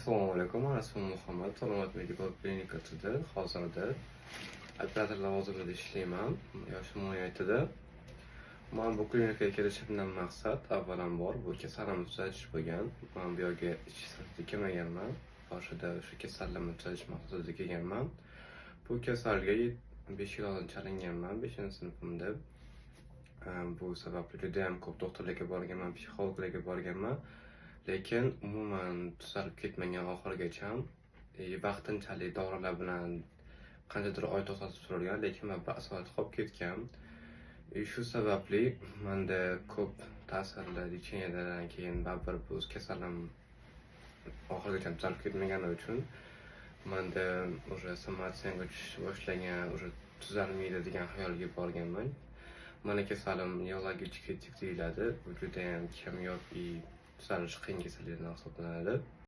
Assalomu alaykum. Men ismim Muhammad. Salomat Medical klinikasida hozirda operator lavozimida ishlayman. Yoshim 17da. Men bu klinikaga kelishimdan maqsad avvalambor bu kasallikni tuzatish bo'lgan. Men bu yerga ichki sifatida kelmaganman. Boshida shu kasallikni tuzatish maqsadida kelganman. Bu kasalga 5 yil oldin chalinganman, 5-sinfimda. Bu sababli juda ham ko'p doktorlarga borganman, psixologlarga borganman. Lekin umuman tuzalib ketmagan oxirigacha. Vaqtinchalik dorilar bilan qanchadir oy to'xtatib turilgan, lekin men ba'soat qolib ketgan. Shu sababli menda ko'p ta'sirlar lecheniyadan keyin baribir bu kasallik oxirigacha tuzalib ketmagani uchun menda уже somatsenga tushishni boshlagan, уже tuzalmaydi degan xayolga borganman. Mana kasalim neurologik deyiladi. Bu juda ham kamyob tuzalish qiyin kasallikdan hisoblanadi.